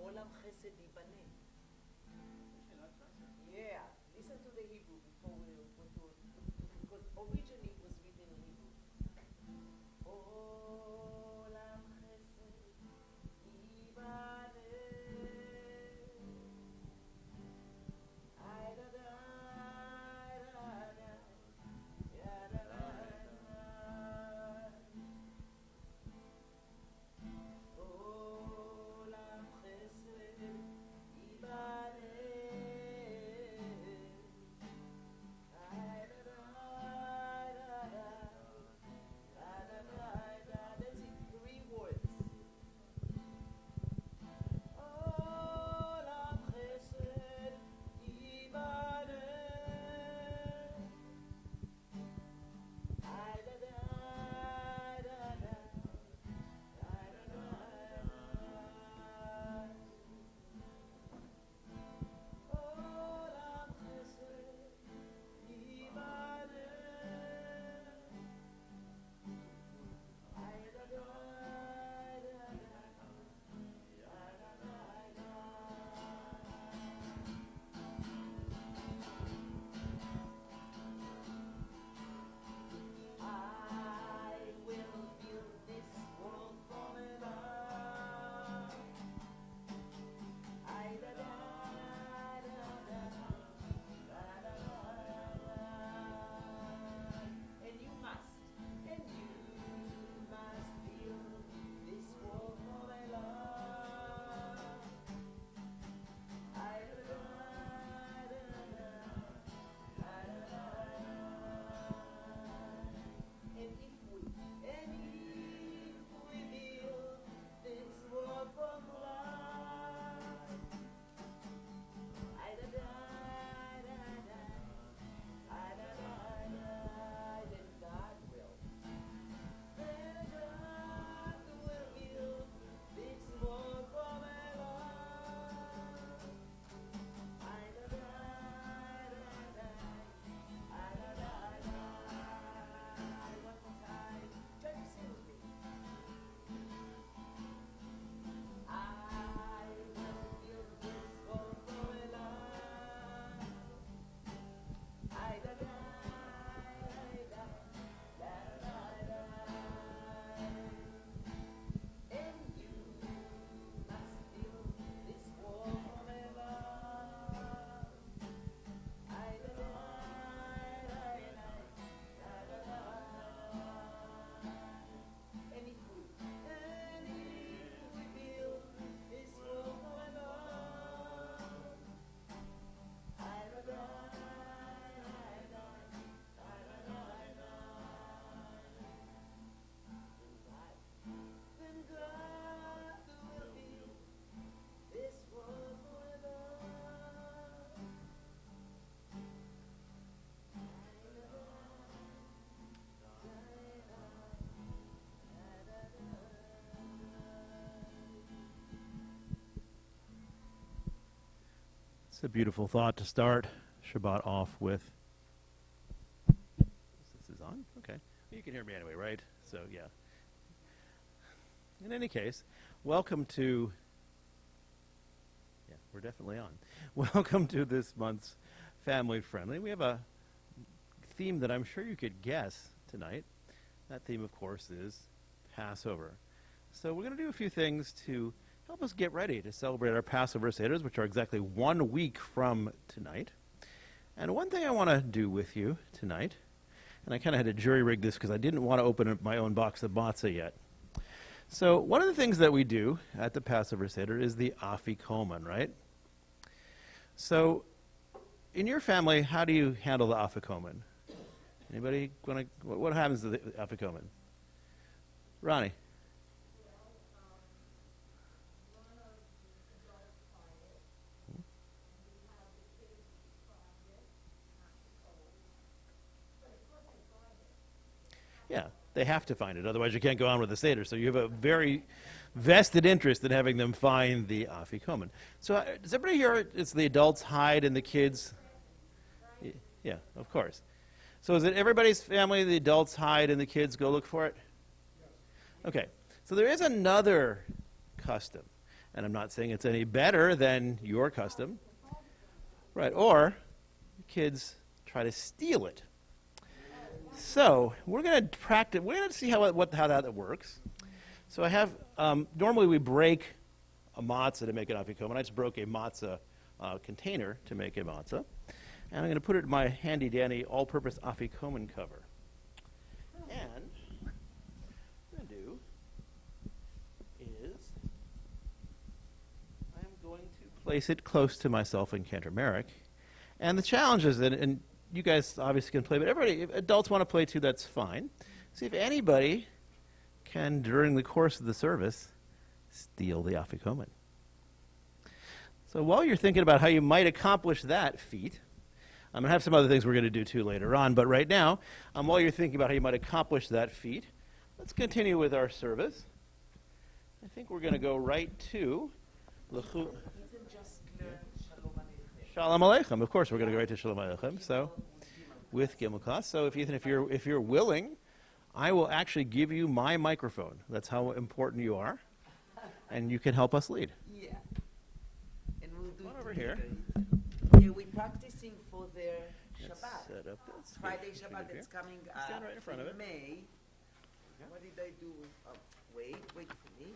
Olam Chesed Yibane. Yeah, listen to the Hebrew before we go to, because originally it was written in Hebrew. Olam Chesed Yibane. Ay da da da da, ya da da da. Olam Chesed Yibane. Ay da da da da, da da da da. That's it. 3 words. Olam Chesed Yibane. Ay da da da da, da da da da. Olam Chesed Yibane. Ay da da da da, da da da da. I will build this world from above. Ay da da da da, da da da da. And you must build this world from above. Ay da da da da, da da da da. And if we build this world from love, ay da da da da, ay da da da, then God will build this world from love. Ay da da da da, ay da da da. One more time. Try to sing with me. I will build this world from love. Ay da da da, da da da. And you must build this world from love. Ay da da da da, da da da. And if we build this world from love, ay da da da, da da da da. Then God will build this world from love. It's a beautiful thought to start Shabbat off with. This is on? Okay. You can hear me anyway, right? So, yeah. In any case, welcome to... Yeah, we're definitely on. Welcome to this month's Family Friendly. We have a theme that I'm sure you could guess tonight. That theme, of course, is Passover. So we're going to do a few things to help us get ready to celebrate our Passover Seder's, which are exactly 1 week from tonight. And one thing I want to do with you tonight, and I kind of had to jury-rig this because I didn't want to open up my own box of matzah yet. So one of the things that we do at the Passover Seder is the afikoman, right? So in your family, how do you handle the afikoman? Anybody want to, what happens to the afikoman? Ronnie? Yeah, they have to find it. Otherwise, you can't go on with the Seder. So you have a very vested interest in having them find the afikoman. So does everybody here, it's the adults hide and the kids? Yeah, of course. So is it everybody's family, the adults hide and the kids go look for it? Okay. So there is another custom. And I'm not saying it's any better than your custom. Right, or kids try to steal it. So we're going to practice. We're going to see how that works. So I have, normally we break a matzah to make an afikomen. I just broke a matzah container to make a matzah. And I'm going to put it in my handy-dandy all-purpose afikomen cover. And what I'm going to do is I'm going to place it close to myself in Cantor Merrick. And the challenge is that, and you guys obviously can play, but everybody, if adults want to play too, that's fine. See if anybody can, during the course of the service, steal the afikomen. So while you're thinking about how you might accomplish that feat, I'm going to have some other things we're going to do too later on, but right now, while you're thinking about how you might accomplish that feat, let's continue with our service. I think we're going to go right to Shalom Aleichem. Of course, we're going to go right to Shalom Aleichem. So, with Gimel class. So, Ethan, if you're willing, I will actually give you my microphone. That's how important you are, and you can help us lead. Yeah. And we'll do it over here. Yeah, we're practicing for their Let's Shabbat. set up this. Friday Shabbat that's coming up Stand right in front of it. May. Yeah. What did I do? Wait for me.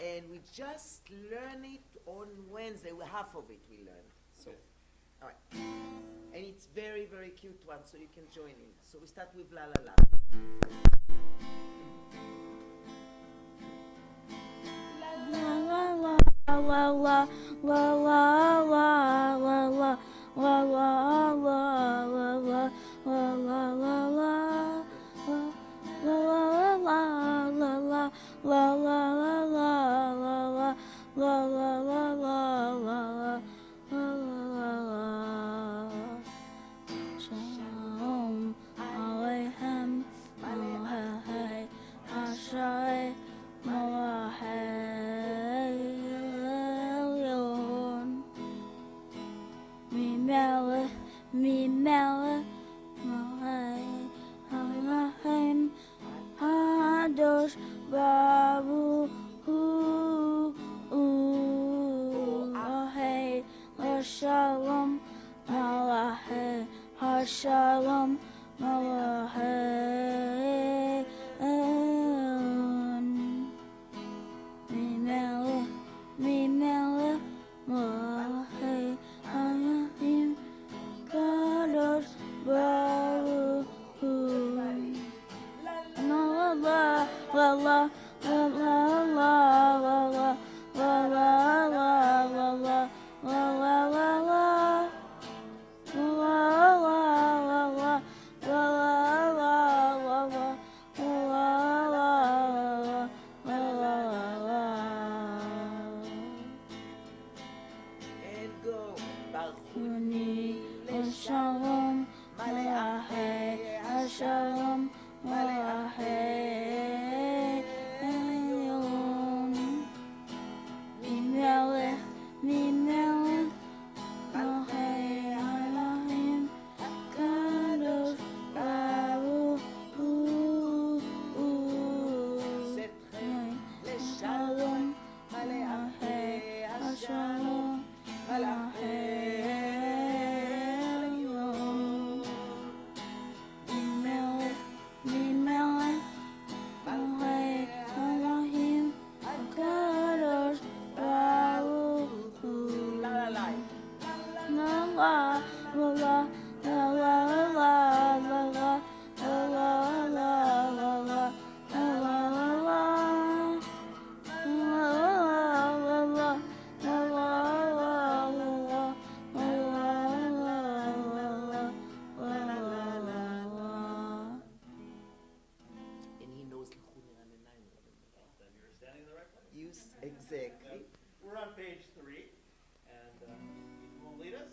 And we just learn it on Wednesday. Half of it we learn. So, all right. And it's very, very cute one, so you can join in. So we start with La La La. Shalom, Exactly. We're on page 3, and you will lead us.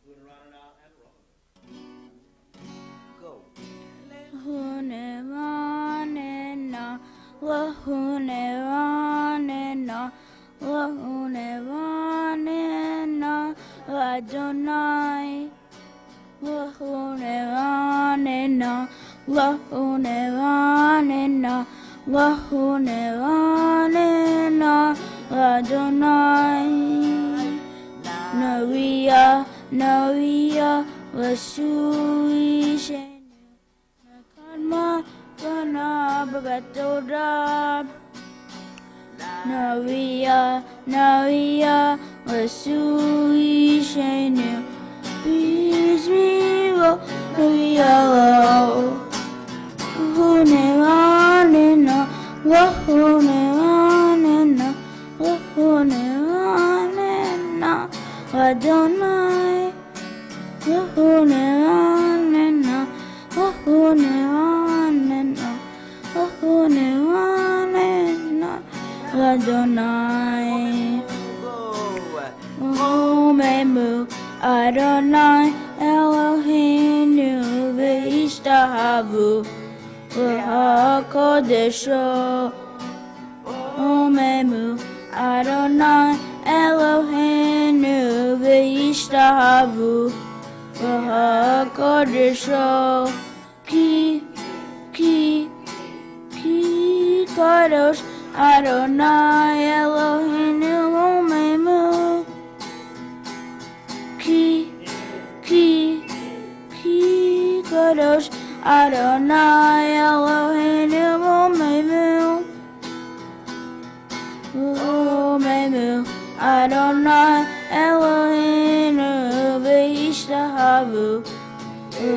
We're going to run it out and roll. Go. Adonai, Lahunevanena, Lahunevanena, Lahunevanena, Adonai. Noia, Noia, Vasui Shenu. Nakadma, Kana, Babatodab. Noia, Noia, Vasui Shenu. Peace be Noia. Hunevanena, Wahunevanena, Wahunevanena, Adonai, Wahunevanena, Wahunevanena, Wahunevanena, Adonai. Omemu, Adonai, Eloheinu, Ve'ishtahavu. HaKodesho Omemu Adonai Eloheinu Ve'ishtahavu HaKodesho Ki Kadosh Adonai Eloheinu Omemu Ki Kadosh Adonai Eloheinu Omemu Adonai Eloheinu Ve'ishtahavu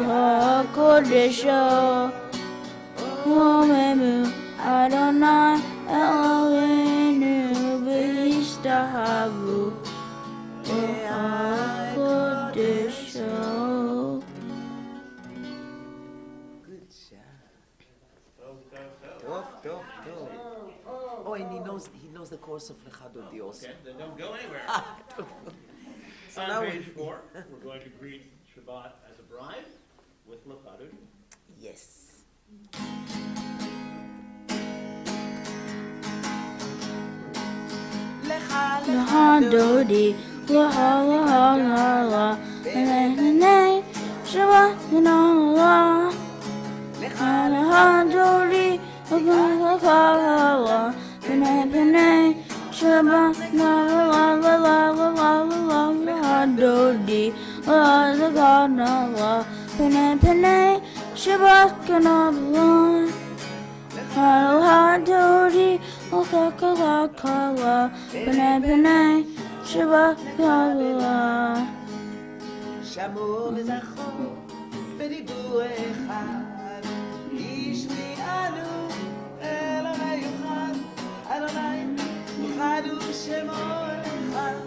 HaKodesho Omemu Adonai Eloheinu Ve'ishtahavu HaKodesho. Oh, and he knows the course of Lechadodi also. Okay, then don't go anywhere. So On now page 4, we're going to greet Shabbat as a bride with Lachadut. yes. Lehadodi, laha laha laha, lenei, Shabbat laha, lehadodi, laha laha, lenei, Shabbat laha laha laha, lehadodi, laha laha, lenei, Shabbat laha. Hadori, Okakala, Penay, Shabakala. שמור וזכור בדיבור אחד, איש מיענו אל המיוחד, אדוני אחד הוא שמו אחד,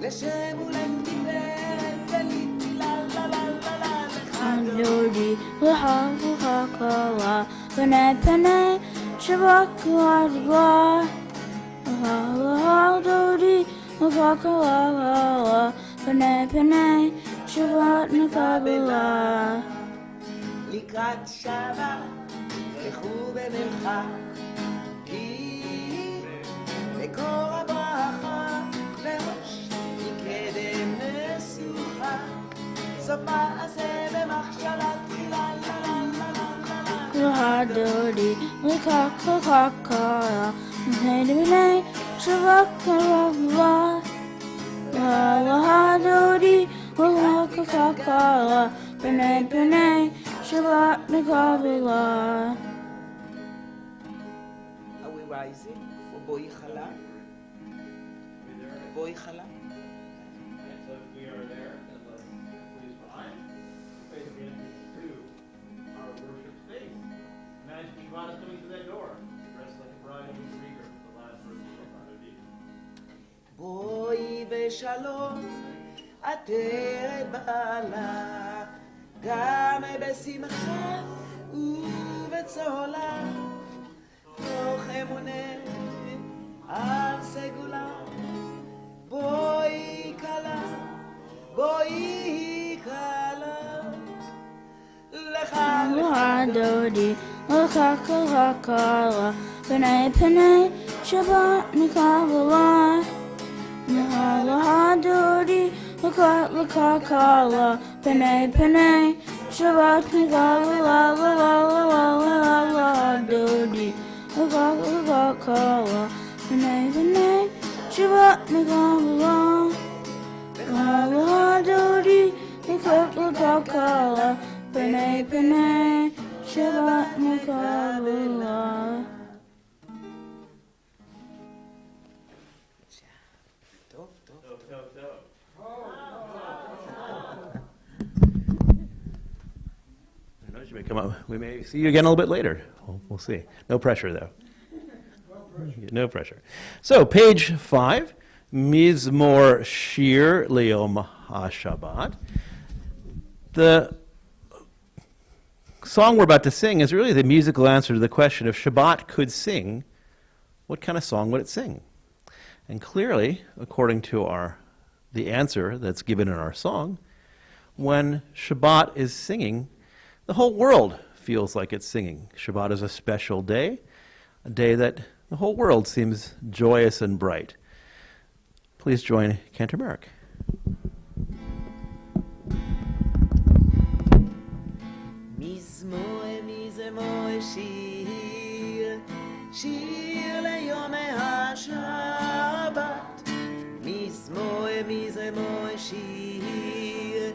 לשם ולתפארת ולתפילה לה לה לה לה Hadori, Okakala, Penay, Shabakala. Hadori, Okakala, Penay, Shabbat Nakabala. לקראת שבת לכו במלחה, כי מקור הברכה בראש מקדם משוכה, סוף מעשה במחשבה תחילה לה לה לה לה לה. Hadori, Okakala, Penay, Shabakala. Hadori, Okakala, Penay, Shabbat Nakabala. Are we rising for Boi Chala? Boi Chala? And so if we are there, then let's please rise. Face the entrance to our worship space. Imagine Shabbat is coming through that door, dressed like a bride who's eager for the last verse of Lachadut. בואי ושלום, עטרת בעלה, גם בשמחה ובצהלה, תוך אמונך על סגולה. בואי כלה, בואי כלה, לך Hadori, Okakala, Penay, Shabbat Nakabala. Hadori, Okakala, Penay, Shabbat Nakabala. Hadori, Okakala, Penay, Shabbat Nikabala, Nikabala Dodi, Nikabala, Pene Pene, Shabbat Nikabala. Tov, tov. I know you may come up. We may see you again a little bit later. We'll see. No pressure, though. No pressure. So, page 5, Mizmor Shir Leom HaShabbat. The song we're about to sing is really the musical answer to the question, if Shabbat could sing, what kind of song would it sing? And clearly, according to the answer that's given in our song, when Shabbat is singing, the whole world feels like it's singing. Shabbat is a special day, a day that the whole world seems joyous and bright. Please join Cantor Merrick. Mizmor, mizmor, shir, shir leyom HaShabbat. Mizmor, mizmor, shir,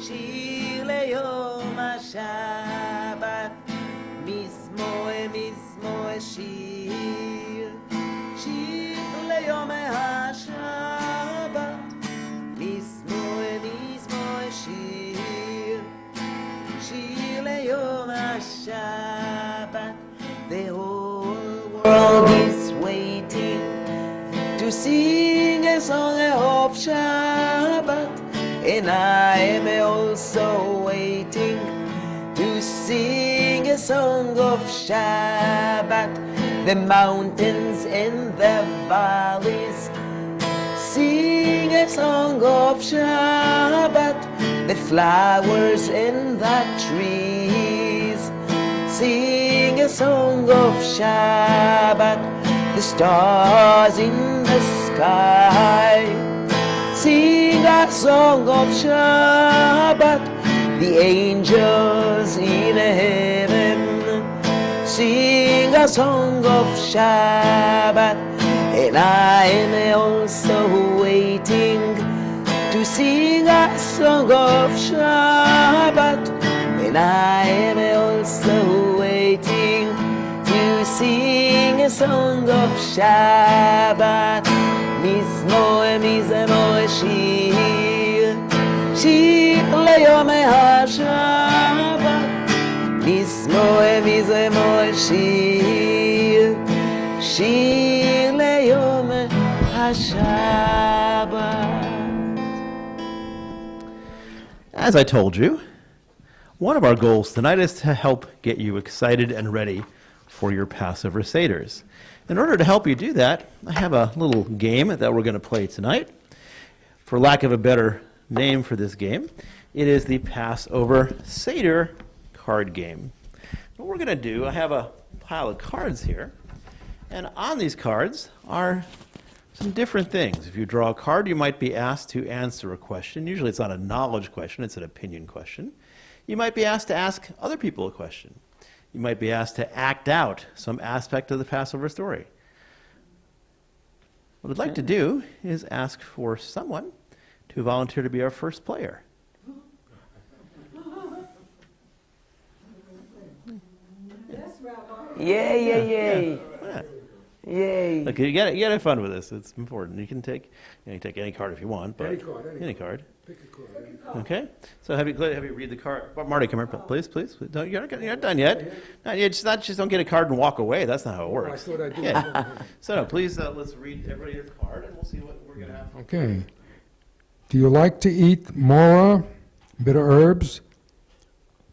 shir leyom HaShabbat. Mizmor, mizmor, shir, shir leyom HaShabbat. Mizmor, mizmor, shir, shir leyom HaShabbat. The whole world is waiting to sing a song of Shabbat, and I am also waiting to sing a song of Shabbat. The mountains and the valleys sing a song of Shabbat. The flowers and the trees sing a song of Shabbat. The stars in the sky sing a song of Shabbat. The angels in heaven sing a song of Shabbat. And I am also waiting to sing a song of Shabbat. And I am also waiting to sing a song of Shabbat. Mizmor, mizmor, shir, shir leyom HaShabbat. Mizmor, mizmor, shir, shir leyom HaShabbat. As I told you, one of our goals tonight is to help get you excited and ready for your Passover Seders. In order to help you do that, I have a little game that we're going to play tonight. For lack of a better name for this game, it is the Passover Seder card game. What we're going to do, I have a pile of cards here, and on these cards are some different things. If you draw a card, you might be asked to answer a question. Usually it's not a knowledge question, it's an opinion question. You might be asked to ask other people a question. You might be asked to act out some aspect of the Passover story. What I'd like to do is ask for someone to volunteer to be our first player. Yay. Yay. Look, you gotta have fun with this. It's important. You can take any card if you want, but any card. Pick a card. Okay. So have you read the card? Marty, come here, please. No, you're not done yet. No, you just don't get a card and walk away. That's not how it works. I thought I did. Yeah. So no, please let's read everybody your card, and we'll see what we're gonna have. Okay. Do you like to eat mora, bitter herbs?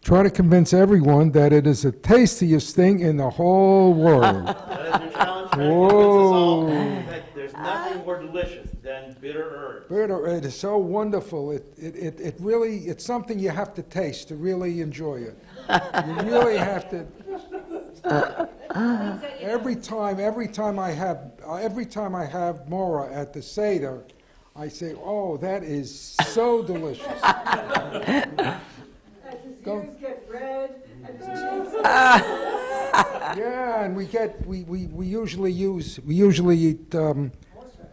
Try to convince everyone that it is the tastiest thing in the whole world. That is your challenge. Trying to convince us all that there's nothing more delicious than bitter herbs. Bitter, it is so wonderful. It really, it's something you have to taste to really enjoy it. You really have to. Every time I have mora at the Seder, I say, "Oh, that is so delicious." As his ears get red and his cheeks Yeah, and we usually eat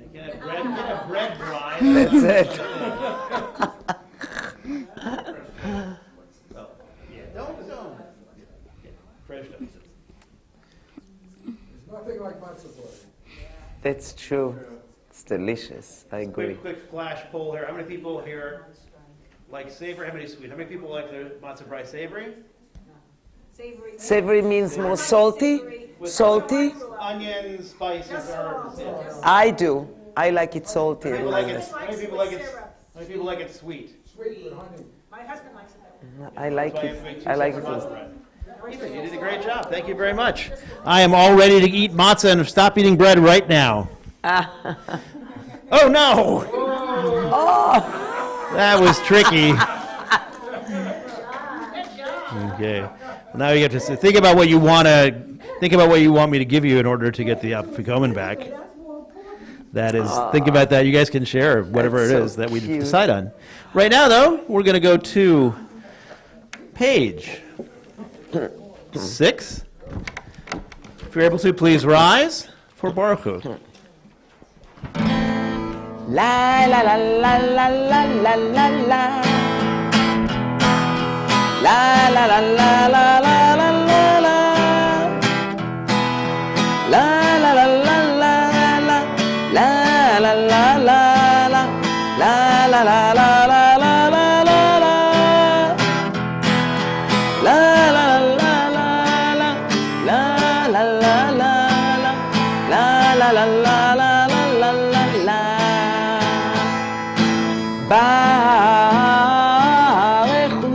You can't have bread bride. That's it. Don't. Fresh stuff. There's nothing like matzah bread. That's true. It's delicious. I agree. Quick flash poll here. How many people here like savory? How many sweet? How many people like their matzah bride savory? Savory means more salty. Salty. Onions, spices, herbs. Yeah. I do. I like it salty. How and many nice. people like it sweet? Sweet with honey. My husband likes it. I like it. I like it. Ethan, you did a great job. Thank you very much. I am all ready to eat matzah and stop eating bread right now. Oh no! That was tricky. Okay. Well, now you get to think about what you want me to give you in order to get the afikomen back. That is, think about that. You guys can share whatever it That's is so that we cute. decide on. Right now, though, we're going to go to page 6. If you're able to, please rise for Baruch Hu. La la la la la la la la la. La la la la la la la la la. La la la la la la. La la la la la. La la la la la la la la la. La la la la la la. La la la la la. La la la la la la la la. Barechu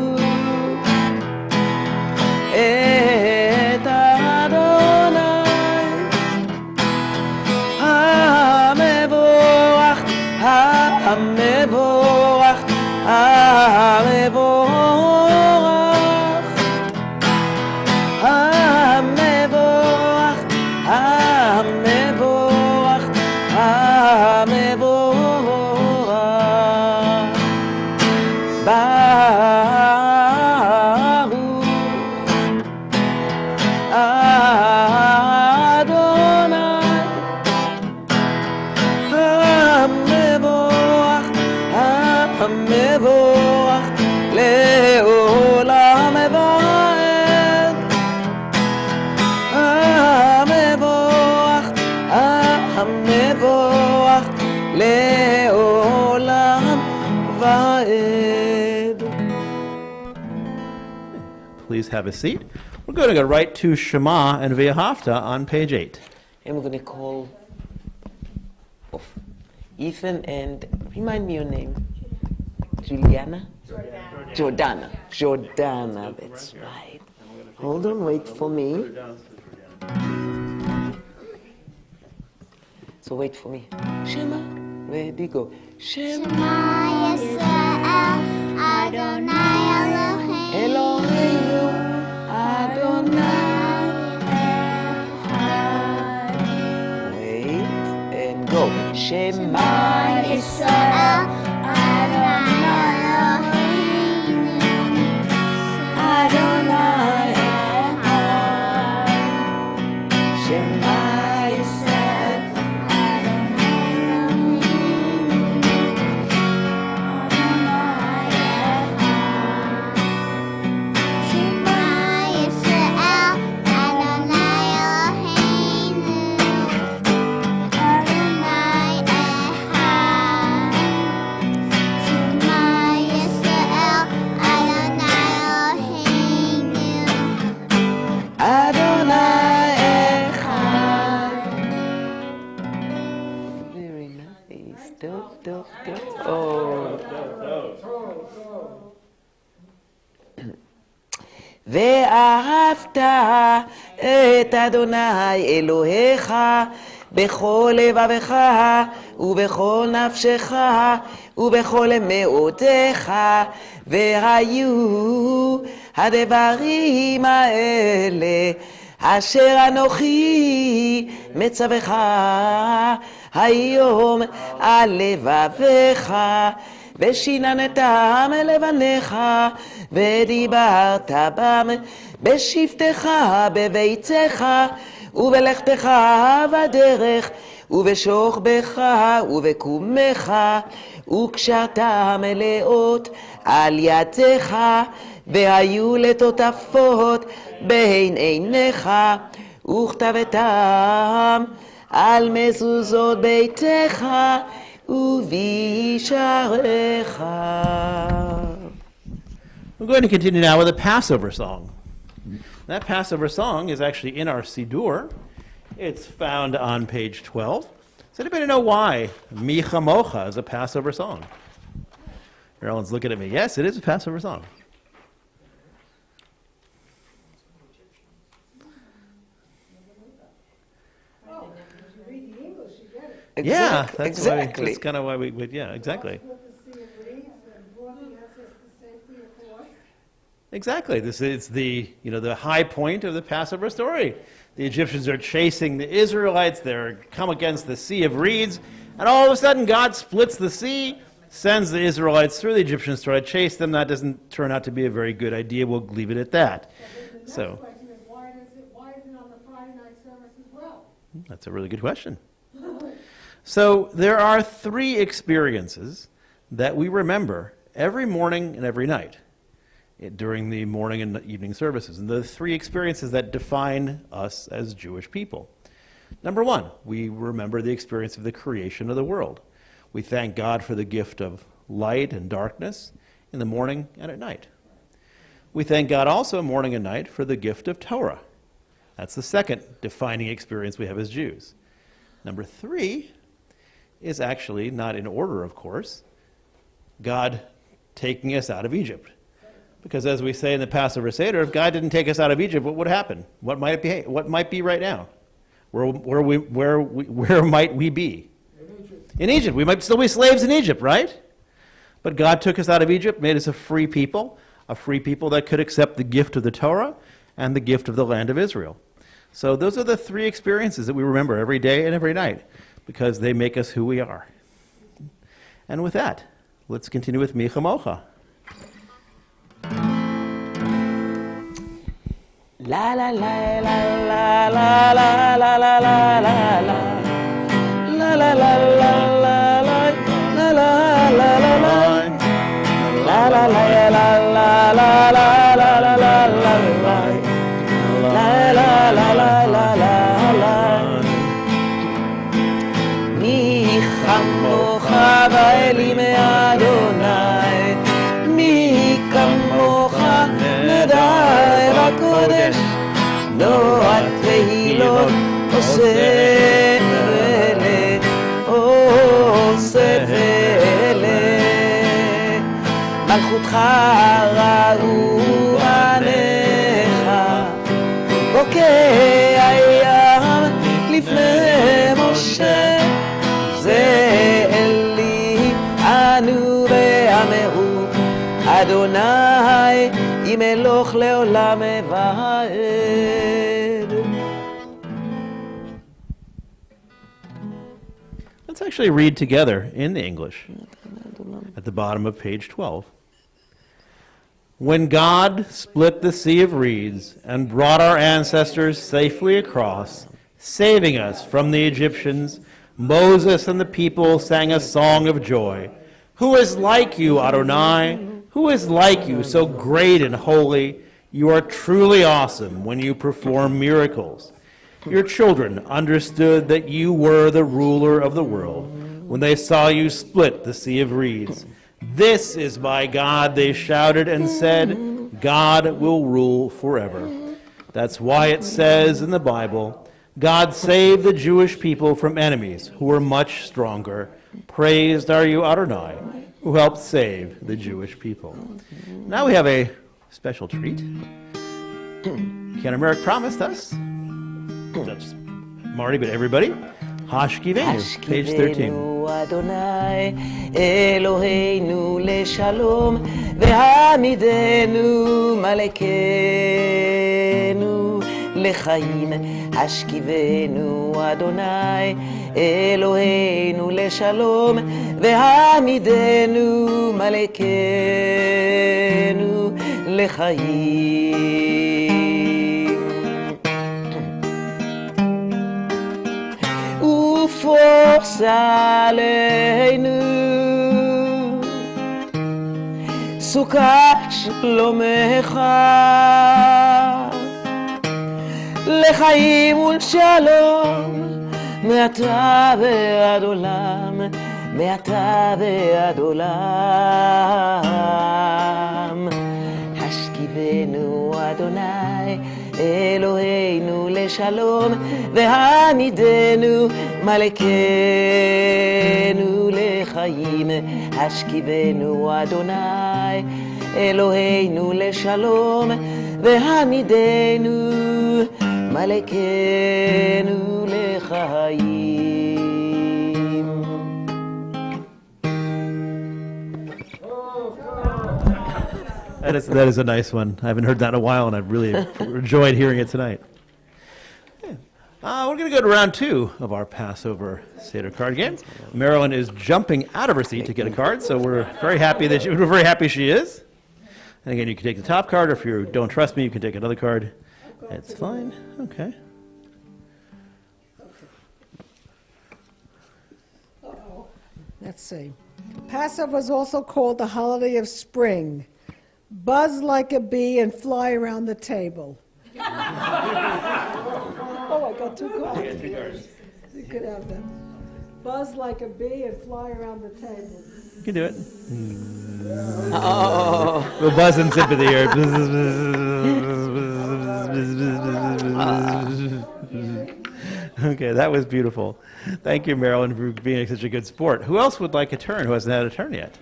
et Adonai Hamevorach Hamevorach Hamevorach Hamevorach Hamevorach Hamevorach Baruch Adonai Hamevorach Hamevorach Leolam Evaed Hamevorach Hamevorach Leolam Vaed. Please have a seat. We're going to go right to Shema and Ve'ahavta on page 8. And we're going to call off Ethan and remind me your name. Juliana? Jordana. Jordana, that's right. Hold on, wait for me. So wait for me. Shema, ready, go. Shema Eloheinu Adonai Wait and go. Shema Yisrael Adonai Echad. Shema Yisrael Adonai Echad. Very nice. Dope. Oh. ואהבת את אדוני אלוהיך בכל לבבך ובכל נפשך ובכל מאודך, והיו הדברים האלה אשר אנוכי מצווך היום על לבביך, ושיננתם לבניך, ודיברת בם בשבתך בביתך, ובלכתך בדרך, ובשוכבך ובקומך, וקשרתה מלאות על ידך, והיו לטוטפות בין עיניך, וכתבתם על מזוזות ביתך ובישעריך. We're going to continue now with a Passover song. That Passover song is actually in our Siddur. It's found on page 12. Does anybody know why Mi Chamocha is a Passover song? Everyone's looking at me. Yes, it is a Passover song. Yeah, that's exactly. That's kind of why we yeah, exactly. Exactly. This is the high point of the Passover story. The Egyptians are chasing the Israelites. They're come against the Sea of Reeds, and all of a sudden God splits the sea, sends the Israelites through. The Egyptians try to chase them. That doesn't turn out to be a very good idea. We'll leave it at that. So question is, why is it on the Friday night service as well? that's a really good question. So there are 3 experiences that we remember every morning and every night during the morning and evening services. And the 3 experiences that define us as Jewish people. Number 1, we remember the experience of the creation of the world. We thank God for the gift of light and darkness in the morning and at night. We thank God also morning and night for the gift of Torah. That's the second defining experience we have as Jews. Number 3 is actually, not in order, of course, God taking us out of Egypt. Because as we say in the Passover Seder, if God didn't take us out of Egypt, what would happen? What might it be? What might be right now? Where might we be? In Egypt. We might still be slaves in Egypt, right? But God took us out of Egypt, made us a free people that could accept the gift of the Torah and the gift of the land of Israel. So those are the 3 experiences that we remember every day and every night, because they make us who we are. And with that, let's continue with Mi Chamocha. La la la la la la la la la la la la la la la la la la la. Mi chamocha va'elim Adonai, mi kamocha nedai b'kodesh, noat tehilot oseh vele, oseh vele. מלכותך ראו עיניך, בוקע ים לפני משה, זה אלי אנו ואמרו, אדוני ימלוך לעולם ועד. Let's actually read together in the English at the bottom of page 12. When God split the Sea of Reeds and brought our ancestors safely across, saving us from the Egyptians, Moses and the people sang a song of joy. Who is like you, Adonai? Who is like you, so great and holy? You are truly awesome when you perform miracles. Your children understood that you were the ruler of the world when they saw you split the Sea of Reeds. This is my God, they shouted and said, God will rule forever. That's why it says in the Bible, God saved the Jewish people from enemies who were much stronger. Praised are you, Adonai, who helped save the Jewish people. Now we have a special treat. Ken and Merrick promised us, not just Marty, but everybody, Hashkivenu, page 13. אדוני אלוהינו לשלום והעמידנו מלכנו לחיים. השכיבנו אדוני אלוהינו לשלום והעמידנו מלכנו לחיים. força עלינו סוכת שלומך לחיים ולשלום מעתה ועד עולם מעתה ועד עולם השכיבנו אדוני אלוהינו לשלום והעמידנו מלכנו לחיים השכיבנו אדוני אלוהינו לשלום והעמידנו מלכנו לחיים. That is a nice one. I haven't heard that in a while, and I've really enjoyed hearing it tonight. Yeah. We're going to go to round 2 of our Passover Seder card game. Marilyn is jumping out of her seat to get a card, so we're very happy she is. And again, you can take the top card, or if you don't trust me, you can take another card. It's fine. Okay. Let's see. Passover is also called the holiday of spring. Buzz like a bee and fly around the table. Oh, I got 2 cards. You could have that. Buzz like a bee and fly around the table. You can do it. Oh. We'll buzz in sympathy here. Okay, that was beautiful. Thank you, Marilyn, for being such a good sport. Who else would like a turn who hasn't had a turn yet?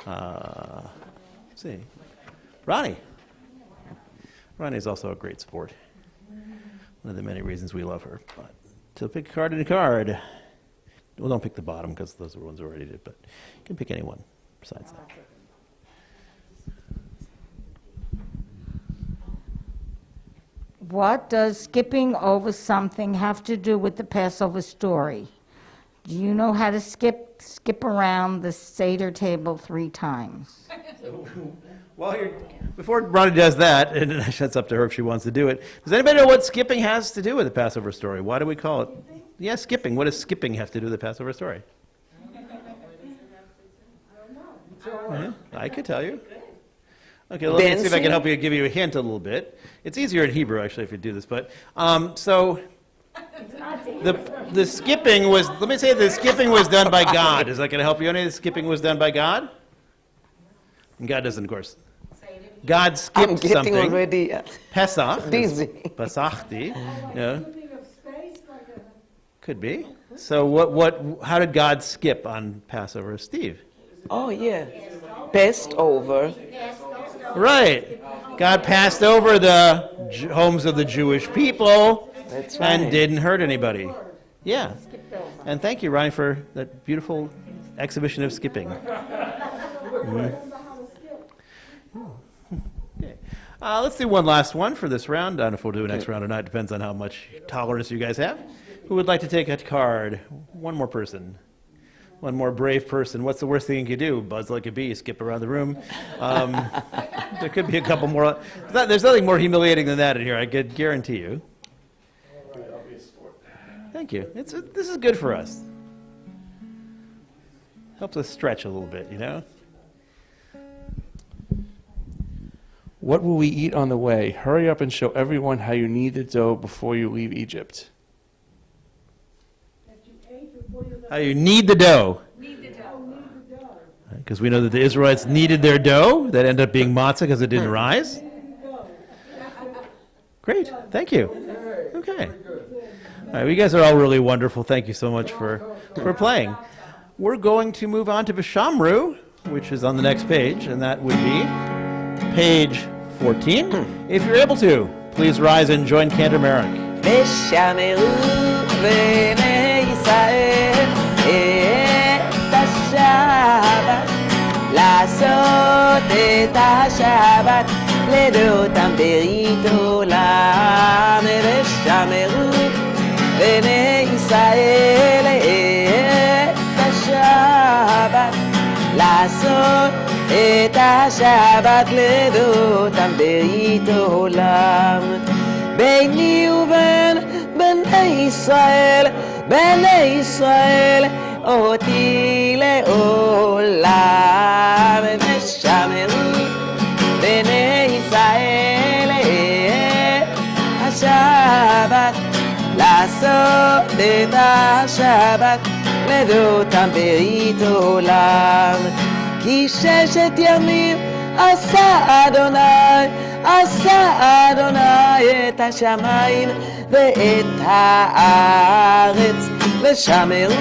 Let's see. Ronnie. Ronnie is also a great sport. One of the many reasons we love her. But so pick a card and a card. Well, don't pick the bottom because those are the ones we already did, but you can pick any one besides that. What does skipping over something have to do with the Passover story? Do you know how to skip around the Seder table 3 times? Before Ronnie does that, and that's up to her if she wants to do it, does anybody know what skipping has to do with the Passover story? Why do we call it? Yeah, skipping. What does skipping have to do with the Passover story? I could tell you. Okay, let me see if I can help you, give you a hint a little bit. It's easier in Hebrew, actually, if you do this. But so the skipping was, let me say the skipping was done by God. Is that going to help you any? The skipping was done by God? And God doesn't, of course. God skipped something. Already Pesach. dizzy. Pesachti. Yeah. Could be. So how did God skip on Passover, Steve? Oh, yeah. Passed over. Right. God passed over the homes of the Jewish people. That's right. And didn't hurt anybody. Yeah. And thank you, Ronnie, for that beautiful exhibition of skipping. Okay. Let's do one last one for this round. I don't know if we'll do a next round or not. Depends on how much tolerance you guys have. Who would like to take a card? One more person. One more brave person. What's the worst thing you could do? Buzz like a bee, skip around the room. There could be a couple more. There's nothing more humiliating than that in here, I could guarantee you. Thank you. This is good for us. Helps us stretch a little bit, you know? What will we eat on the way? Hurry up and show everyone how you knead the dough before you leave Egypt. How you knead the dough. Because we know that the Israelites kneaded their dough. That ended up being matzah because it didn't rise. Great. Thank you. Okay. All right, you guys are all really wonderful. Thank you so much for playing. We're going to move on to Vishamru, which is on the next page, and that would be page 14. If you're able to, please rise and join Cantor Merrick. ושמרו בני ישראל את השבת, לעשות את השבת לדותם ברית עולם. ושמרו בני ישראל את השבת, לעשות את השבת לדותם ברית עולם. ביני ובין בני בני ישראל, אותי לעולם ושמרו בני ישראל השבת, לעשות את השבת, לדותם ברית עולם. כי 6 ימים עשה אדוני את השמיים ואת הארץ, ושמרו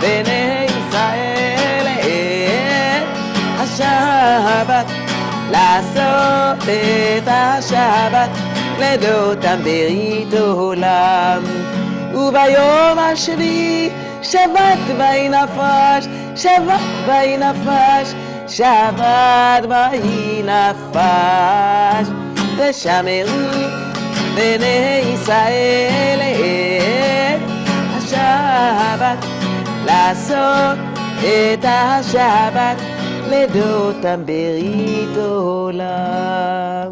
בני ישראל השבת, לעשות את השבת, לדותם ברית עולם. וביום השביעי שבת ויהי נפש, שבת ויהי נפש, שבת ויהי נפש, ושמרו בני ישראל השבת, לעשות את השבת, לדותם ברית עולם.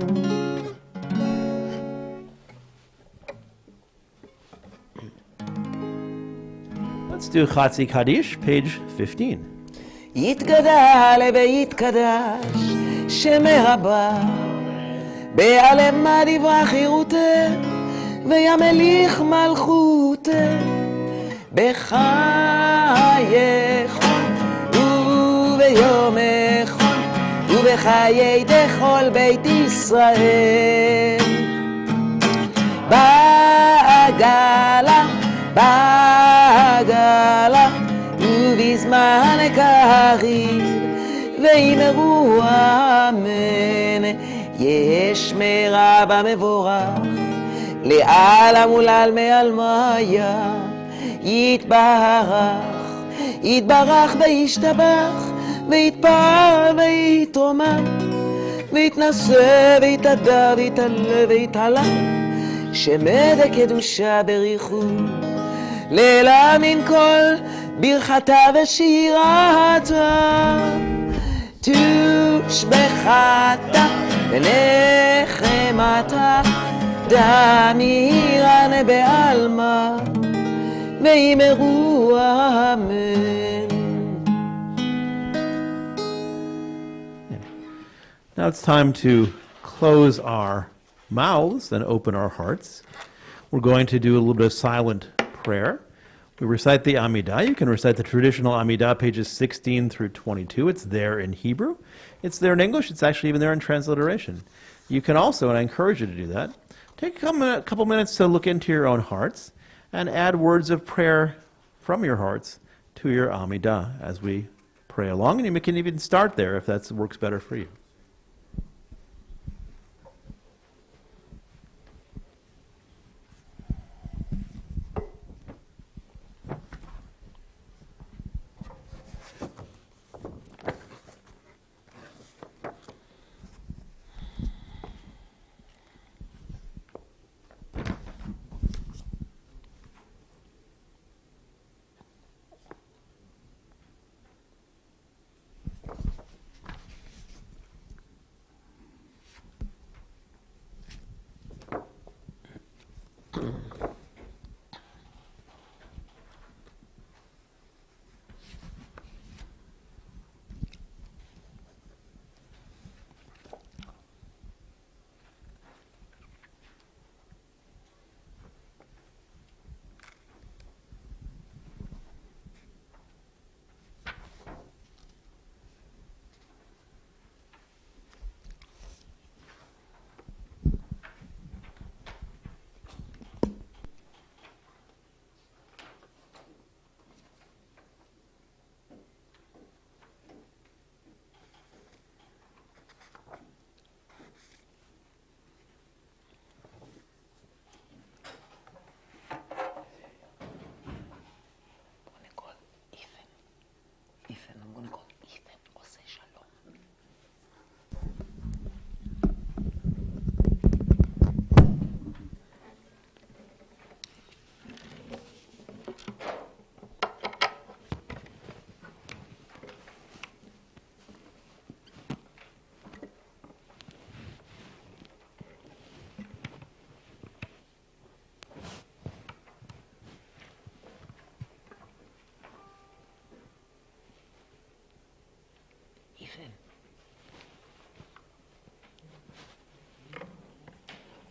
Let's do Chatzi Kaddish, page 15. יתגדל ויתקדש שמי רבה, בעלמה דברה חירותה, וימליך מלכותה, בחייכון וביומכון ובחיי דכל בית ישראל. בעגלה ובזמן קריב ואמרו אמן. יש מרבה מבורך לעלם ולעלמי עלמיה, יתברך וישתבח, ויתפאר ויתרומם, ויתנשא ויתהדר ויתעלה ויתעלה, שמד קדושה בריחו, לילה מן כל ברכתה ושירתה, תושבחתה ונחמתה, דמירן בעלמה, ואמרו אמן. Now it's time to close our mouths and open our hearts. We're going to do a little bit of silent prayer. We recite the Amidah. You can recite the traditional Amidah, pages 16 through 22. It's there in Hebrew. It's there in English. It's actually even there in transliteration. You can also, and I encourage you to do that, take a couple minutes to look into your own hearts and add words of prayer from your hearts to your Amidah as we pray along. And you can even start there if that works better for you.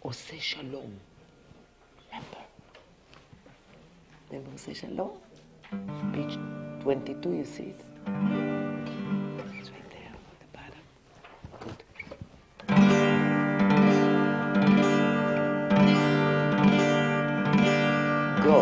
עושה שלום. Remember? Remember עושה שלום? Page 22, you see it? It's right there on the bottom. Good. Go.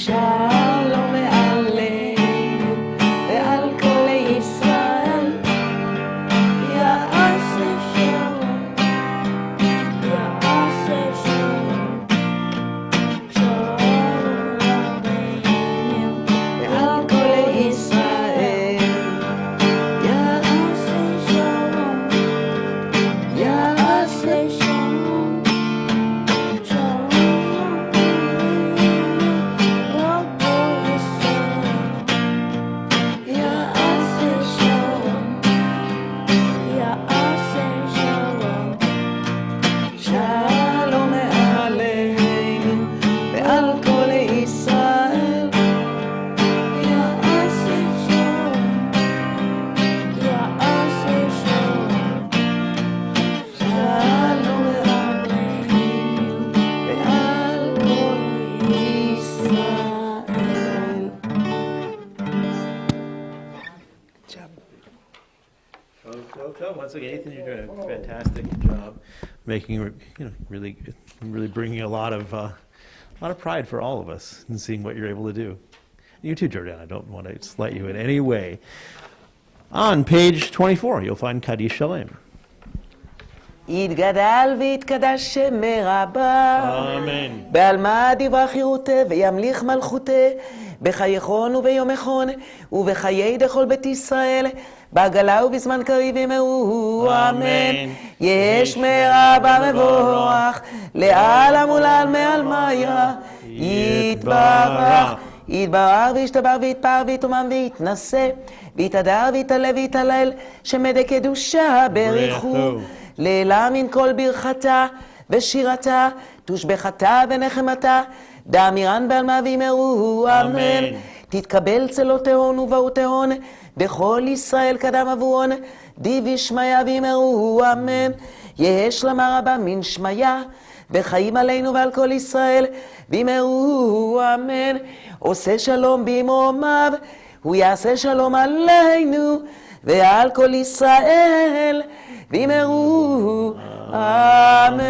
שלום עלינו ועל כל ישראל, יעשה שלום, יעשה שלום, שלום עלינו ועל כל ישראל, יעשה שלום, יעשה שלום, שלום Once again, Ethan, you're doing a fantastic job making, really bringing a lot of pride for all of us in seeing what you're able to do. You too, Jordan. I don't want to slight you in any way. On page 24, you'll find Kaddish Shalem. יתגדל ויתקדש שם מרבה, אמן. בעלמא דברה חירותה וימליך מלכותה, בחייכון וביומכון ובחיי דכל בית ישראל, בעגלה ובזמן קריב ימרו, אמן. יש מרבה מבורך, לעלם ולעל מעל מיה, יתברך. יתברך וישתבח ויתפאר ויתומם ויתנשא, ויתהדר ויתעלה ויתהלל, שמדי קדושה בריחו. לילה מן כל ברכתה ושירתה, תושבחתה ונחמתה, דאמירן בעלמא וימרו, אמן. תתקבל צלותיהון ובאותיהון, בכל ישראל קדם עבורון, דיבי שמיה וימרו, אמן. יהא שלמה רבה מן שמיה, וחיים עלינו ועל כל ישראל, וימרו, אמן. עושה שלום במרומיו, הוא יעשה שלום עלינו ועל כל ישראל, וימרו, amen.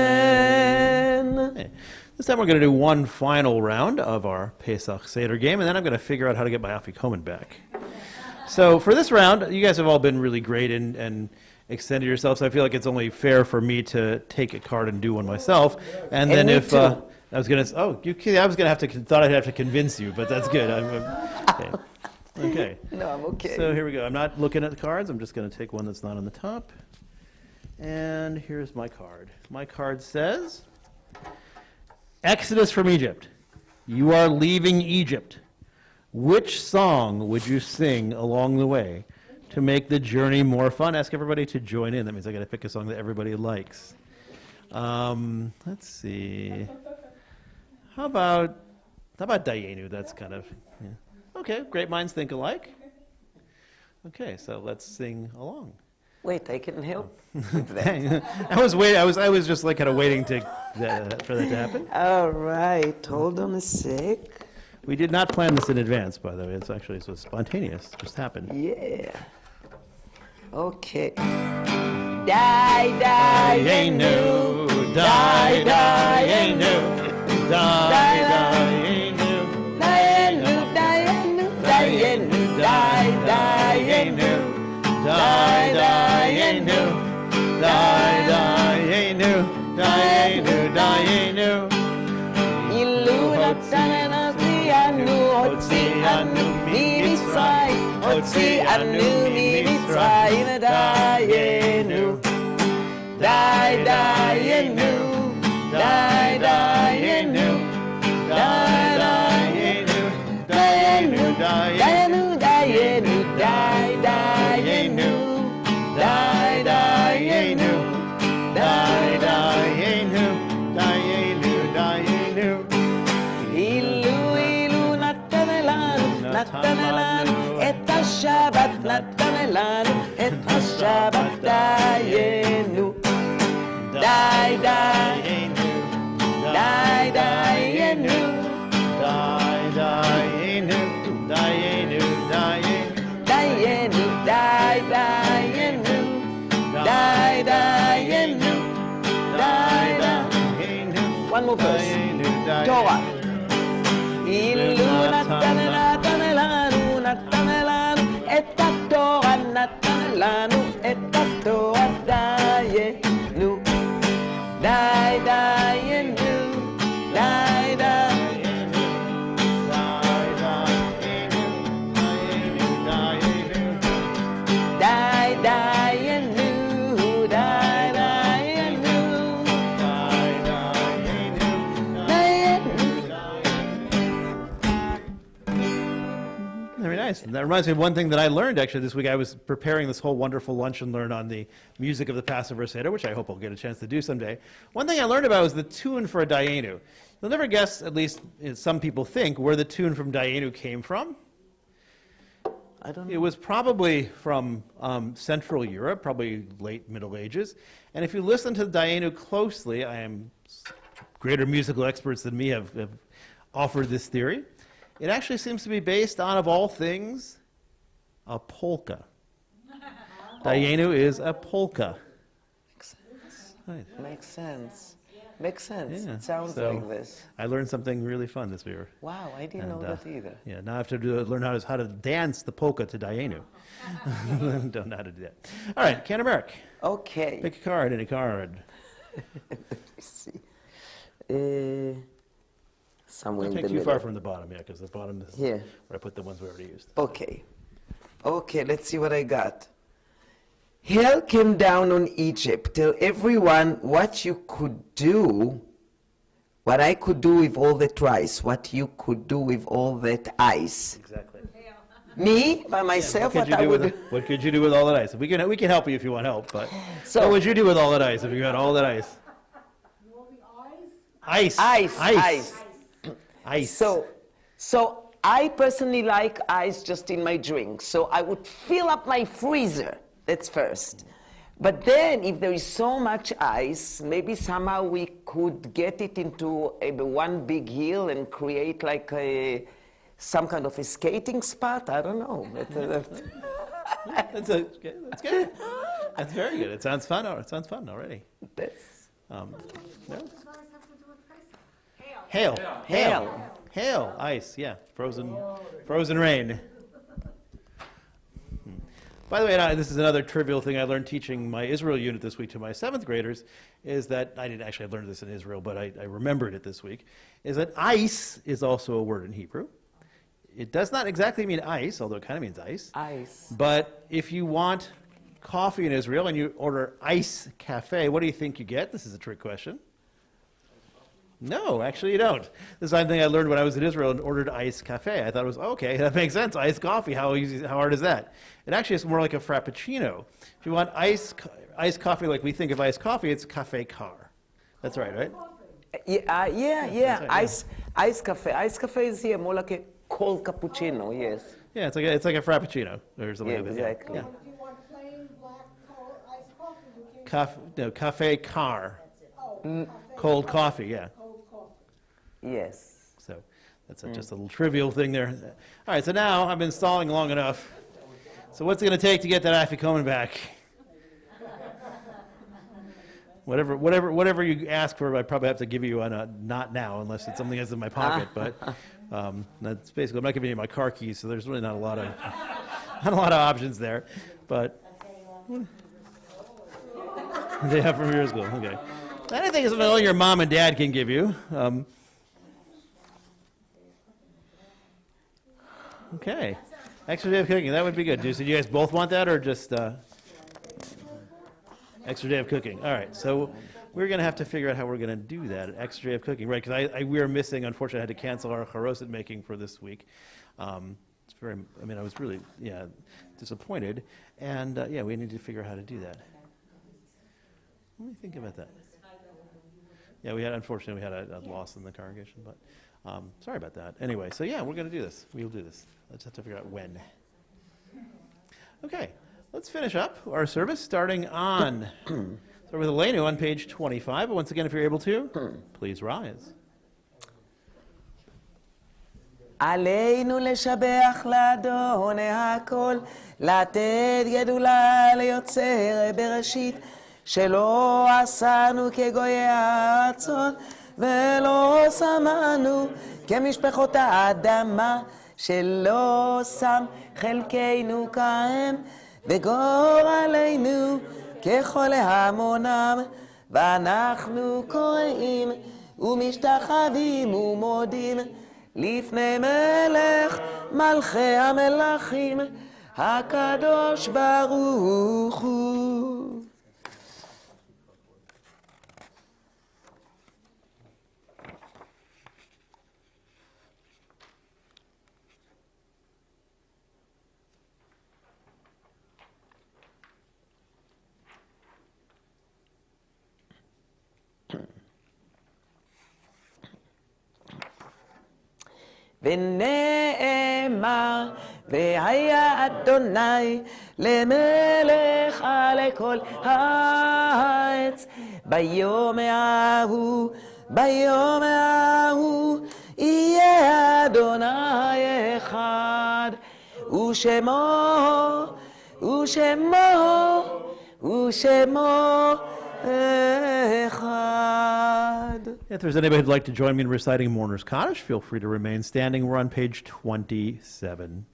This time we're going to do one final round of our Pesach Seder game, and then I'm going to figure out how to get my Afikoman back. So for this round, you guys have all been really great and extended yourselves. So I feel like it's only fair for me to take a card and do one myself. And then if I was going to, thought I'd have to convince you, but that's good. Okay. Okay. No, I'm okay. So here we go. I'm not looking at the cards. I'm just going to take one that's not on the top. And here's my card. My card says, Exodus from Egypt. You are leaving Egypt. Which song would you sing along the way to make the journey more fun? Ask everybody to join in. That means I got to pick a song that everybody likes. Let's see. How about Dayenu? That's kind of, yeah. Okay, great minds think alike. Okay, so let's sing along. Wait, I can help. I was just like kind of waiting for that to happen. All right, hold on a sec. We did not plan this in advance, by the way. It was spontaneous. It just happened. Yeah. Okay. Dayenu, Dayenu, Dayenu, Dayenu, Dayenu, Dayenu, Dayenu, Dayenu, Dayenu, Dayenu, Dayenu. Ilu natan הוציאנו ממצרים, הוציאנו ממצרים, דיינו, die, Dayenu, die, Dayenu, die, Dayenu, Dayenu, Dayenu, Dayenu, die, Dayenu, die, Dayenu, die, Dayenu, Dayenu, Dayenu. Ilu, ilu, natanelanu, natanelanu, et ha-Shabbat, natanelanu, et ha-Shabbat, Dayenu, die, Dayenu, die, Dayenu, die, Dayenu, Dayenu, Dayenu, Dayenu, die, Dayenu, die, Dayenu, die, Dayenu. One more verse. Torah. Ilu natanelanu, natanelanu, et ha-Torah natanelanu, et ha-Torah Dayenu, die, Dayenu, die, Dayenu, die, Dayenu, Dayenu, die, Dayenu, die, Dayenu, die, Dayenu, Very nice. And that reminds me of one thing that I learned actually this week. I was preparing this whole wonderful lunch and learn on the music of the Passover Seder, which I hope I'll get a chance to do someday. One thing I learned about was the tune for a Dayenu. You'll never guess, at least some people think, where the tune from Dayenu came from. I don't know. It was probably from Central Europe, probably late Middle Ages. And if you listen to the Dayenu closely, greater musical experts than me have offered this theory. It actually seems to be based on, of all things, a polka. Dayenu is a polka. Right. Makes sense. Makes sense. Yeah. It sounds So, like this. I learned something really fun this year. Wow, I didn't know that either. Yeah, now I have to learn how to dance the polka to Dayenu. Don't know how to do that. All right, Canterbury. Okay. Pick a card, any card. Let me see. Somewhere Don't in take the too far middle. from the bottom, yeah, because the bottom is Here. where I put the ones we already used. Okay. Okay, let's see what I got. Hell came down on Egypt. Tell everyone what you could do, what I could do with all that rice, what you could do with all that ice. Exactly. Me, by myself, what I would do. What could you do with all that ice? We can help you if you want help, but So- what would you do with all that ice if you had all that ice? Ice. Ice, Ice. ice. Ice. So I personally like ice just in my drink. So I would fill up my freezer. That's first. But then, if there is so much ice, maybe somehow we could get it into one big hill and create like some kind of a skating spot. I don't know. That's good. That's very good. It sounds fun. It sounds fun already. That's No? Hail. Hail. Ice. Yeah. Frozen rain. By the way, this is another trivial thing I learned teaching my Israel unit this week to my 7th graders, is that, I didn't actually learn this in Israel, but I remembered it this week, is that ice is also a word in Hebrew. It does not exactly mean ice, although it kind of means ice. ice. But if you want coffee in Israel and you order ice cafe, what do you think you get? This is a trick question. No, actually you don't. The same thing I learned when I was in Israel and ordered ice cafe. I thought it was, okay, that makes sense. Ice coffee, how hard is that? It actually is more like a frappuccino. If you want ice coffee like we think of iced coffee, it's cafe car. That's right? Yeah. That's Ice cafe. Ice cafe is here more like a cold cappuccino. Yes. Yeah, it's like a frappuccino or something Yeah, like that. exactly. Yeah. If you want plain black iced coffee, you can. Cafe car. Oh, Cold coffee, yeah. cold coffee. Yes. So that's just a little trivial thing there. All right, so now I've been stalling long enough. So what's it going to take to get that afikoman back? Whatever you ask for, I probably have to give you on a not now, unless it's something that's in my pocket. But that's basically, I'm not giving you my car keys, so there's really not a lot of options there. But they have from your school, okay. Anything is all your mom and dad can give you. Okay. Extra day of cooking, that would be good. Do you guys both want that, or just... Extra day of cooking. All right, so we're going to have to figure out how we're going to do that, extra day of cooking, right? Because we are missing, unfortunately, I had to cancel our charoset making for this week. It's very, I mean, I was really, disappointed. And, we need to figure out how to do that. Let me think about that. Yeah, unfortunately, we had a loss in the congregation, but sorry about that. Anyway, so we're going to do this. We'll do this. Let's have to figure out when. Okay, let's finish up our service starting on, start with Elenu on page 25. But once again, if you're able to, please rise. עלינו לשבח לאדוני הכל, לתת גדולה ליוצר בראשית, שלא עשנו כגויי הארצות, ולא שמנו כמשפחות האדמה, שלא שם חלקנו כהם, וגורלנו ככל המונם, ואנחנו קוראים ומשתחווים ומודים, לפני מלך מלכי המלכים, הקדוש ברוך הוא. ונאמר והיה אדוני למלך על כל הארץ ביום ההוא יהיה אדוני אחד ושמו If there's anybody who'd like to join me in reciting Mourner's Kaddish, feel free to remain standing. We're on page 27.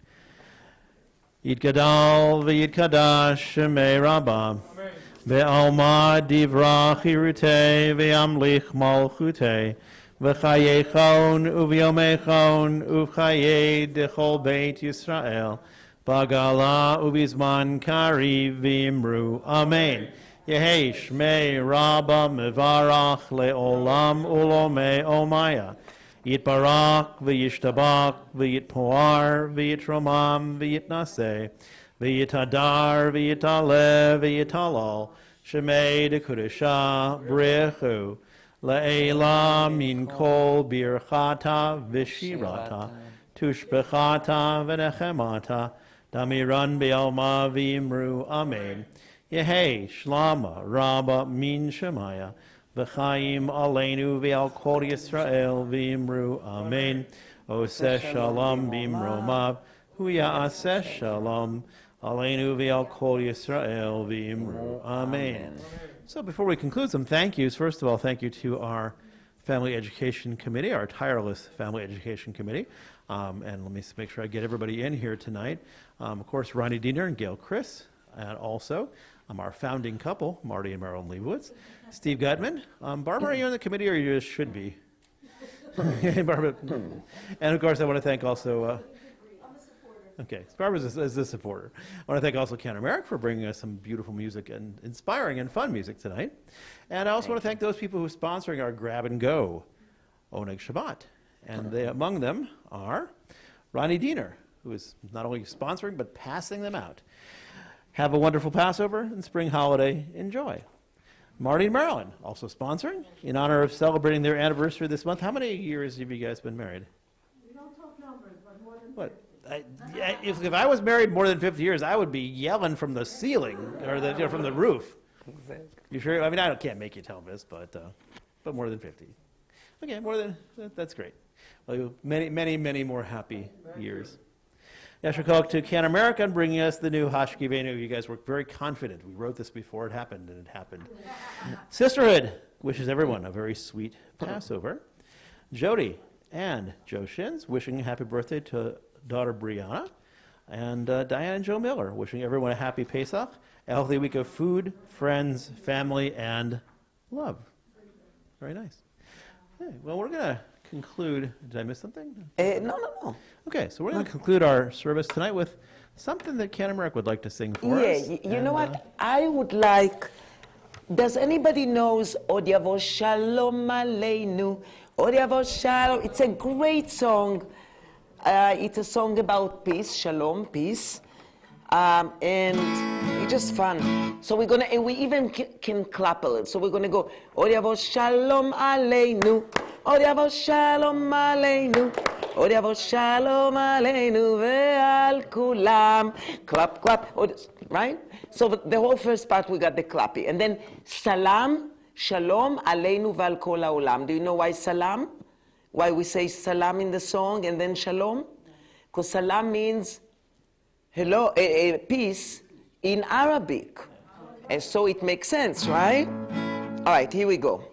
Yitgadal v'yitkadash shemei Rabbah ve'alma divrach hirutei ve'amlich malchutei v'chayechon u'v'yomechon u'chayei dechol beit Yisrael bagala u'vizman kariv v'imru. Amen. Yehei Shmei Rabba Mevarach Le'olam Ulomei Omaya Yitbarak V'yishtabak V'yitpoar V'yitromam V'yitnaseh V'yitadar V'yitale V'yitalal Shemei Dekudesha Brechu Le'ela Min Kol Birchata V'shirata Tushbechata V'nechemata Damiran Be'alma V'imru. Amen. Yehei Shlama Rabba Min Shemaya V'chaim Aleinu V'al Kol Yisrael V'imru. Amen. Oseh Shalom B'imromav Hu Ya'aseh Shalom Aleinu V'al Kol Yisrael V'imru. Amen. So before we conclude, some thank yous. First of all, thank you to our Family Education Committee, our tireless Family Education Committee. And let me make sure I get everybody in here tonight. Of course, Ronnie Diener and Gail Chris, and also our founding couple, Marty and Marilyn Leibowitz. Steve Gutman. Barbara, are you on the committee, or you just should be? Barbara. And of course, I want to thank also. I'm a supporter. Okay, Barbara is the supporter. I want to thank also Ken Merrick for bringing us some beautiful music and inspiring and fun music tonight. And I also want to thank those people who are sponsoring our Grab and Go Oneg Shabbat. And among them are Ronnie Diener, who is not only sponsoring but passing them out. Have a wonderful Passover and spring holiday. Enjoy. Marty and Marilyn, also sponsoring, in honor of celebrating their anniversary this month. How many years have you guys been married? We don't talk numbers, but more than What? If I was married more than 50 years, I would be yelling from the ceiling or from the roof. You sure? I mean, I can't make you tell this, but more than 50. Okay, that's great. Well, many more happy years. Yashar to Can America bringing us the new Hashkivenu. You guys were very confident. We wrote this before it happened, and it happened. Sisterhood wishes everyone a very sweet Passover. Jody and Joe Shins wishing a happy birthday to daughter Brianna. And Diane and Joe Miller wishing everyone a happy Pesach, a healthy week of food, friends, family, and love. Very nice. Okay, well, we're going to conclude. Did I miss something? No. Okay, so we're going to conclude our service tonight with something that Ken Merrick would like to sing for us. You know what? I would like Does anybody knows Odiavo Shalom Aleinu? Odiavo Shalom. It's a great song. It's a song about peace, shalom, peace. And it's just fun. So we're gonna, and we even can clap a little. So we're gonna go, Odiavo Shalom Aleinu. Odiavo Shalom Aleinu. Odiavo Shalom Aleinu ve'al kulam. Clap, clap. Right? So the whole first part we got the clappy. And then Salam, Shalom Aleinu ve'al kol ha'olam. Do you know why Salam? Why we say Salam in the song and then Shalom? Because Salam means hello, peace in Arabic. And so it makes sense, right? All right, here we go.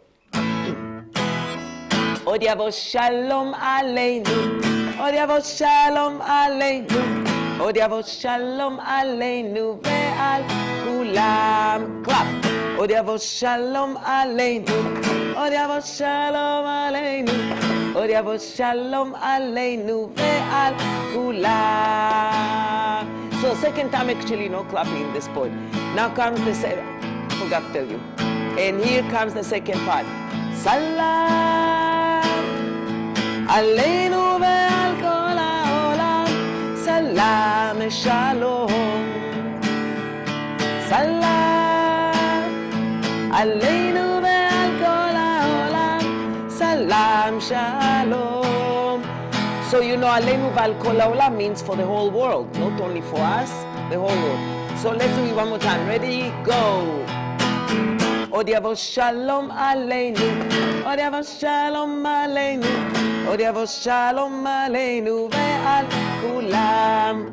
Odiavo Shalom Aleinu. Odiavo Shalom Aleinu. Odiavo Shalom Aleinu ve'al kulam. Clap. Odiavo Shalom Aleinu. Odiavo Shalom Aleinu. Odiavo Shalom Aleinu ve'al kulam. So second time actually no clapping in this point. Now comes the second, forgot to tell you. And here comes the second part. Salam Aleinu ve'al kol ha'olam. Salam Shalom. Salam Aleinu ve'al kol ha'olam. Salam Shalom. So you know, Aleinu ve'al kol ha'olam means for the whole world, not only for us, the whole world. So let's do it one more time. Ready? Go. Odiavo Shalom Aleinu. Odiavo Shalom Aleinu. Odiavo Shalom Aleinu ve'al kulam.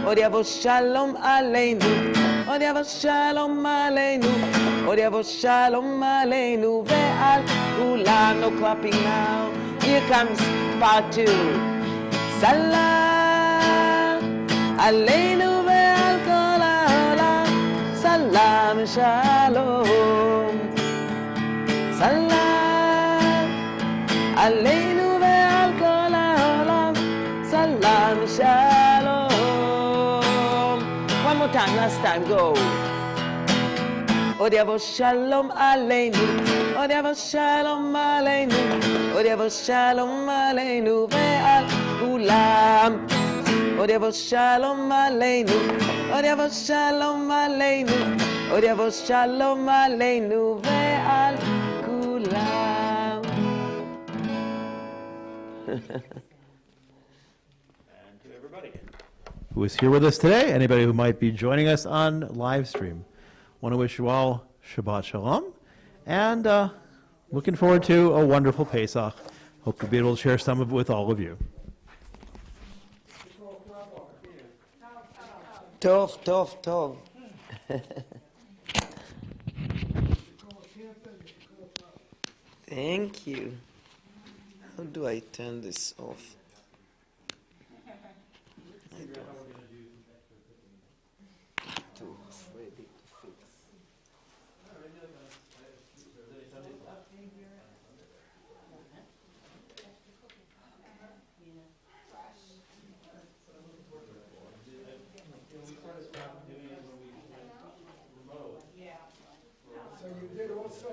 Odiavo Shalom Aleinu. Odiavo Shalom Aleinu. Odiavo Shalom Aleinu ve'al kulam. No clapping now. Here comes part two. Salam Aleinu ve'al kol ha'olam. Salam Shalom. Salam Aleinu ve'al kol ha'olam. Salam Shalom. One more time, last time, go. Odiavo Shalom Aleinu. Odiavo Shalom Aleinu. Odiavo Shalom Aleinu ve'al kulam. Odiavo Shalom Aleinu. Odiavo Shalom Aleinu. Odiavo Shalom Aleinu ve'al kulam. Who is here with us today, anybody who might be joining us on live stream. Want to wish you all Shabbat Shalom, and looking forward to a wonderful Pesach. Hope to be able to share some of it with all of you. Tov, tov, tov. Thank you. How do I turn this off? I don't. Too ready to fix. So you did also,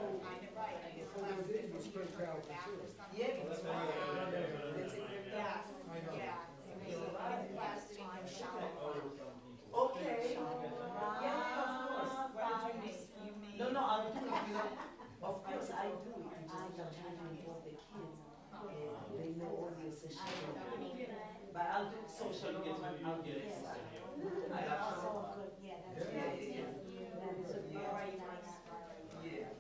before you did, you scraped out the two. Yeah, that's right. Okay. Yeah, of course. No, no, I'll do it. You know, of course, I do it. You just don't have to involve the kids. They know all the essential. But I'll do social and I'll do it. I also could, yeah, that's right. That is a very nice. Yeah.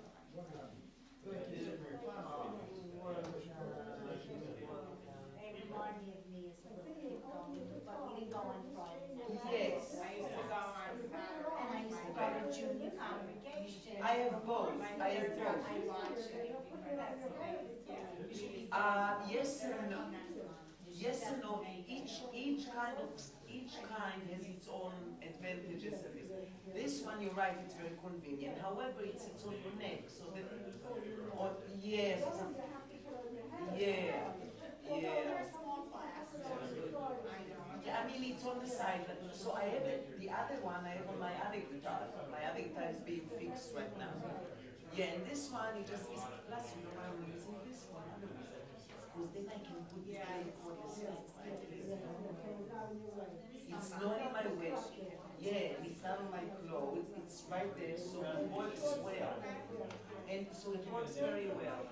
They remind me of me as a little kid going, but we didn't go on Friday night. Yes. And I used to go to junior congregation. I have both. I have both. Yes and no. Yes and no. Each kind has its own advantages. This one, you're right, it's very convenient. However, it sits on your neck, so that yes. Yeah. Yeah. Yeah, I mean, it's on the side. So I have it. The other one I have on my other guitar. My other guitar is being fixed right now. Yeah, and this one it just is. Plus, you know, I'm using this one because then I can put the clay for yourself. Right? It's not in my way. Yeah, it's not on my clothes. It's right there, so it works well. And so it works very well.